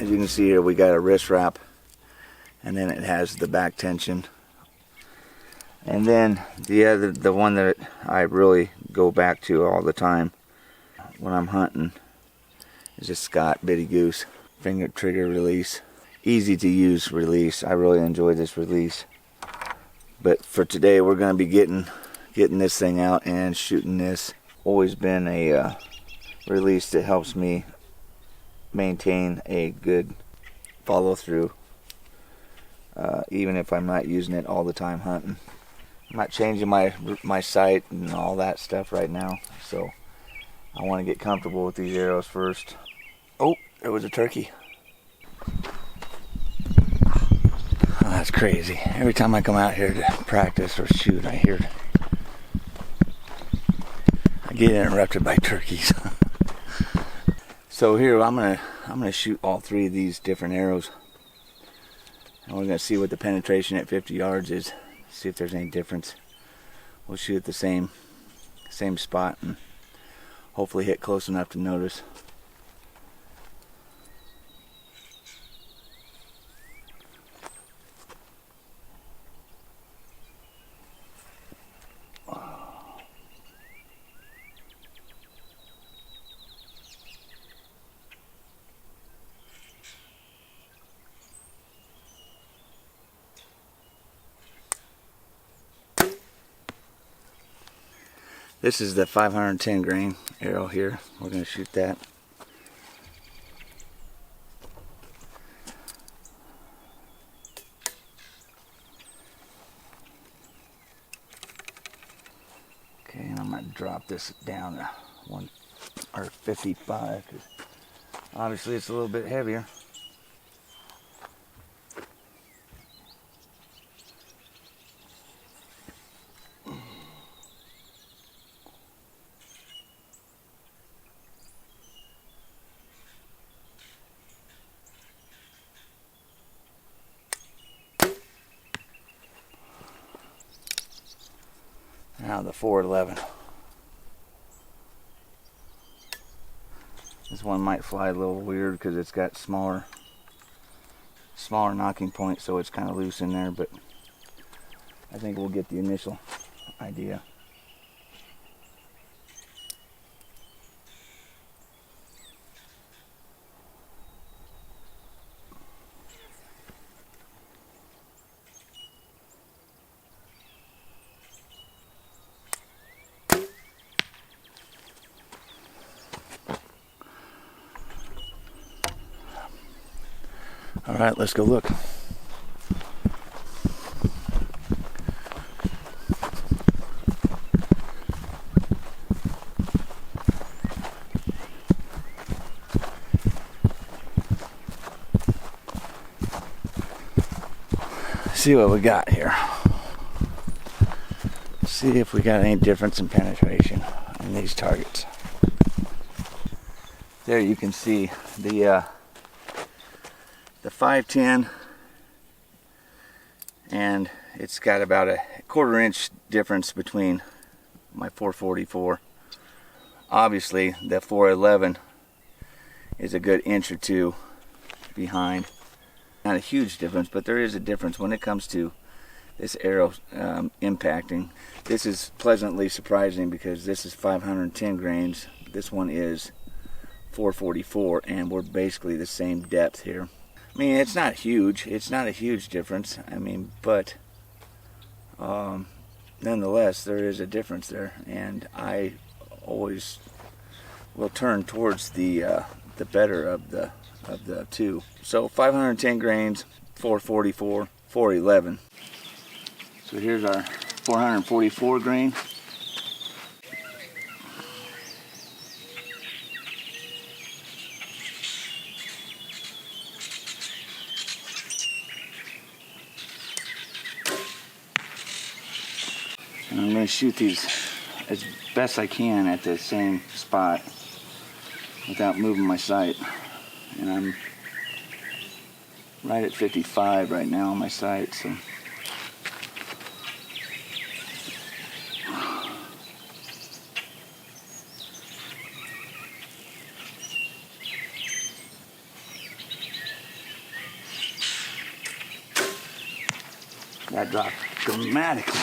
As you can see here, we got a wrist wrap, and then it has the back tension. And then the one that I really go back to all the time when I'm hunting is a Scott Bitty Goose finger trigger release. Easy to use release. I really enjoy this release. But for today, we're going to be getting this thing out and shooting this. Always been a release that helps me maintain a good follow through, even if I'm not using it all the time hunting. I'm not changing my sight and all that stuff right now, so I want to get comfortable with these arrows first. Oh, there was a turkey. Oh, that's crazy. Every time I come out here to practice or shoot, I get interrupted by turkeys. So here I'm gonna shoot all three of these different arrows, and we're gonna see what the penetration at 50 yards is. See if there's any difference. We'll shoot at the same spot and hopefully hit close enough to notice. This is the 510 grain arrow here. We're going to shoot that. Okay, and I'm going to drop this down to 55 because obviously it's a little bit heavier. Now the 411. This one might fly a little weird because it's got smaller knocking point, so it's kind of loose in there, but I think we'll get the initial idea. All right, let's go look. See what we got here. See if we got any difference in penetration in these targets. There you can see the 510, and it's got about a quarter-inch difference between my 444. Obviously, the 411 is a good inch or two behind. Not a huge difference, but there is a difference when it comes to this arrow impacting. This is pleasantly surprising because this is 510 grains. This one is 444, and we're basically the same depth here. I mean, it's not huge. It's not a huge difference. I mean, but nonetheless, there is a difference there, and I always will turn towards the better of the two. So 510 grains, 444, 411. So here's our 444 grain. And I'm going to shoot these as best I can at the same spot without moving my sight. And I'm right at 55 right now on my sight, so. That dropped dramatically.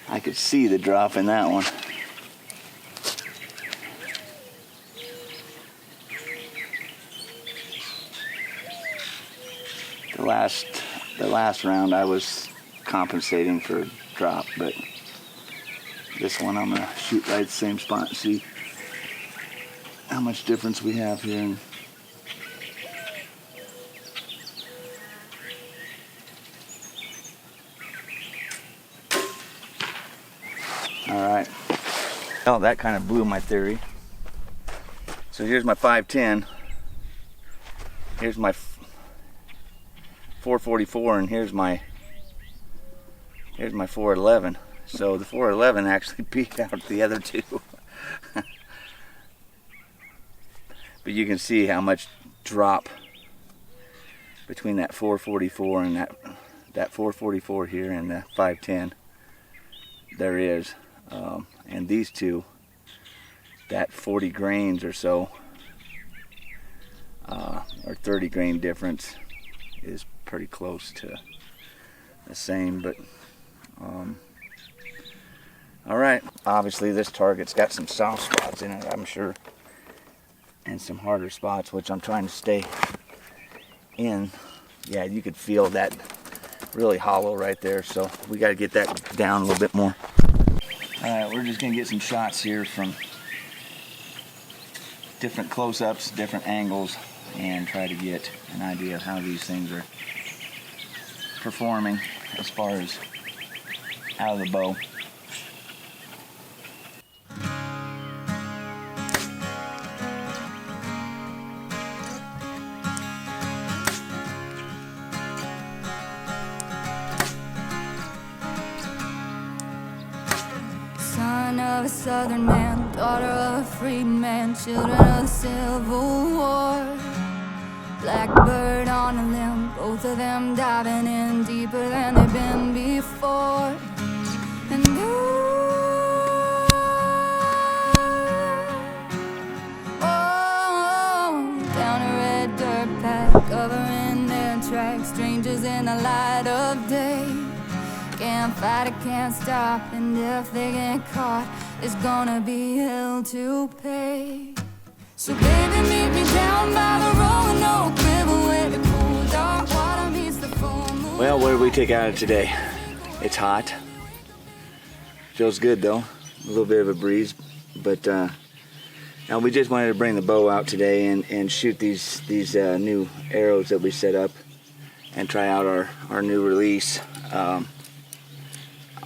I could see the drop in that one. The last round I was compensating for a drop, but this one I'm gonna shoot right at the same spot and see how much difference we have here. All right. Well, that kind of blew my theory. So here's my 510. Here's my 444, and here's my 411. So the 411 actually beat out the other two. But you can see how much drop between that 444 and that 444 here and the 510 there is. And these two, that 40 grains or so, or 30 grain difference is pretty close to the same. But all right, obviously this target's got some soft spots in it, I'm sure, and some harder spots, which I'm trying to stay in. Yeah, you could feel that really hollow right there, so we got to get that down a little bit more. All right, we're just gonna get some shots here from different close-ups, different angles, and try to get an idea of how these things are performing as far as out of the bow. Son of a southern man, daughter of a free man, children of the Civil War. Blackbird on a limb, both of them diving in deeper than they've been before. And down a red dirt path, covering their tracks, strangers in the light of day. Can't fight it, can't stop, and if they get caught, it's gonna be hell to pay. So baby, meet me down by the Roanoke River where the cool dark water meets the full moon. Well, what did we take out of today? It's hot. Feels good though. A little bit of a breeze, but now we just wanted to bring the bow out today and shoot these new arrows that we set up and try out our new release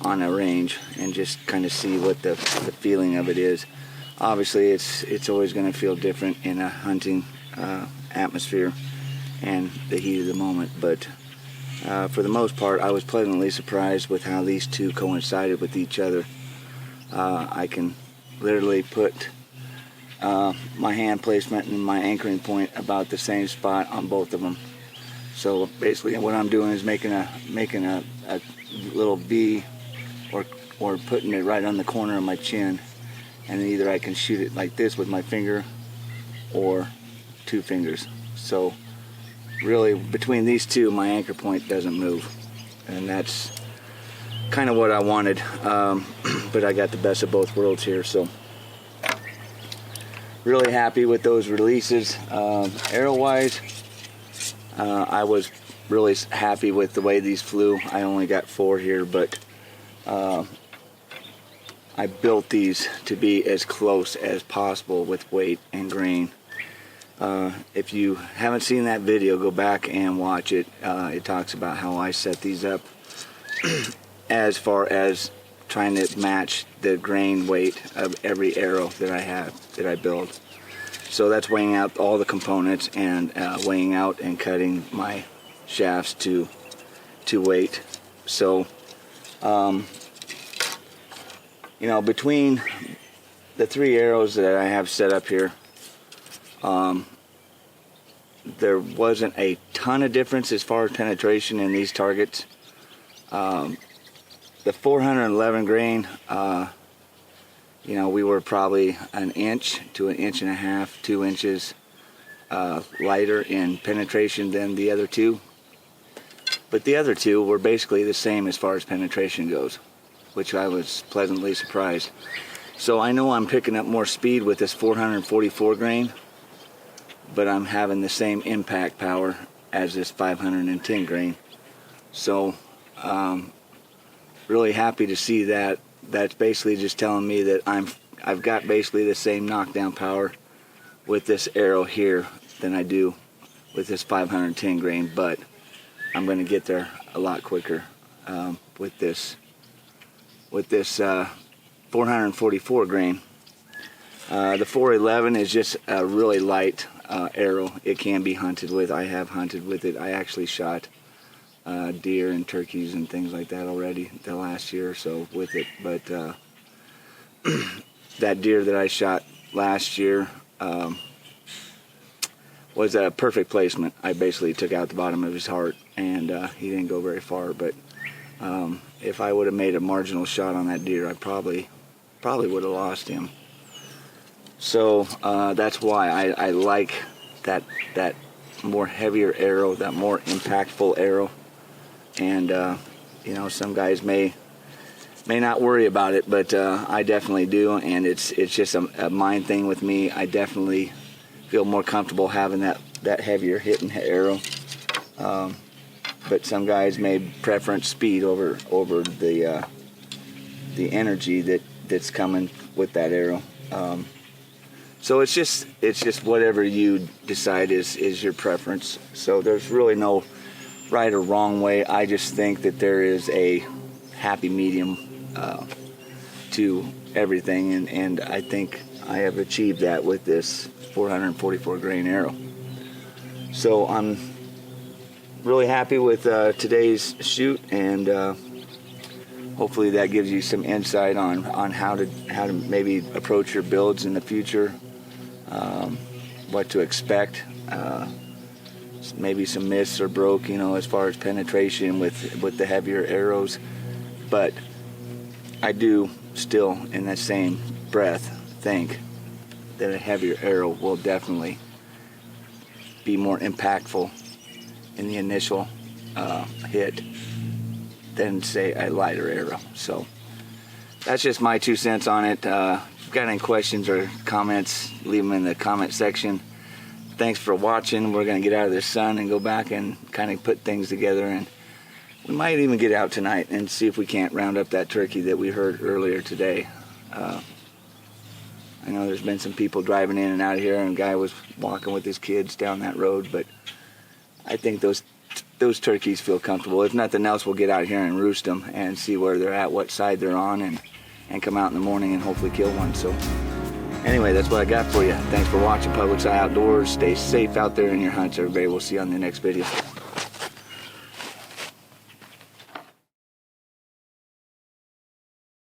on a range and just kind of see what the feeling of it is. Obviously, it's always going to feel different in a hunting atmosphere and the heat of the moment, but for the most part, I was pleasantly surprised with how these two coincided with each other. I can literally put my hand placement and my anchoring point about the same spot on both of them. So basically, what I'm doing is making a little V, or putting it right on the corner of my chin, and either I can shoot it like this with my finger or two fingers. So really, between these two, my anchor point doesn't move, and that's kind of what I wanted. But I got the best of both worlds here, so really happy with those releases. Arrow wise, I was really happy with the way these flew. I only got 4 here, but I built these to be as close as possible with weight and grain. If you haven't seen that video, go back and watch it. It talks about how I set these up as far as trying to match the grain weight of every arrow that I build. So that's weighing out all the components and weighing out and cutting my shafts to weight. So you know, between the 3 arrows that I have set up here, there wasn't a ton of difference as far as penetration in these targets. The 411 grain, you know, we were probably 1 inch to 1.5 inches, 2 inches lighter in penetration than the other two. But the other two were basically the same as far as penetration goes, which I was pleasantly surprised. So I know I'm picking up more speed with this 444 grain, but I'm having the same impact power as this 510 grain. So really happy to see that. That's basically just telling me that I've got basically the same knockdown power with this arrow here than I do with this 510 grain, but I'm going to get there a lot quicker with this 444 grain. The 411 is just a really light arrow. It can be hunted with. I have hunted with it. I actually shot deer and turkeys and things like that already the last year or so with it. But that deer that I shot last year was a perfect placement. I basically took out the bottom of his heart, and he didn't go very far. But if I would have made a marginal shot on that deer, I probably would have lost him. So that's why I like that more heavier arrow, that more impactful arrow. And you know, some guys may not worry about it, but I definitely do, and it's just a mind thing with me. I definitely feel more comfortable having that heavier hitting arrow. But some guys may preference speed over the energy that's coming with that arrow. So it's just whatever you decide is your preference. So there's really no right or wrong way. I just think that there is a happy medium to everything, and I think I have achieved that with this 444 grain arrow. So I'm really happy with today's shoot, and hopefully that gives you some insight on how to maybe approach your builds in the future, what to expect. Maybe some myths are broke, you know, as far as penetration with the heavier arrows, but I do still, in that same breath, think that a heavier arrow will definitely be more impactful in the initial hit than, say, a lighter arrow. So that's just my 2 cents on it. If you've got any questions or comments, leave them in the comment section. Thanks for watching. We're going to get out of the sun and go back and kind of put things together, and we might even get out tonight and see if we can't round up that turkey that we heard earlier today. I know there's been some people driving in and out of here, and a guy was walking with his kids down that road, but I think those turkeys feel comfortable. If nothing else, we'll get out here and roost them and see where they're at, what side they're on, and come out in the morning and hopefully kill one. So anyway, that's what I got for you. Thanks for watching Publix Eye Outdoors. Stay safe out there in your hunts, everybody. We'll see you on the next video.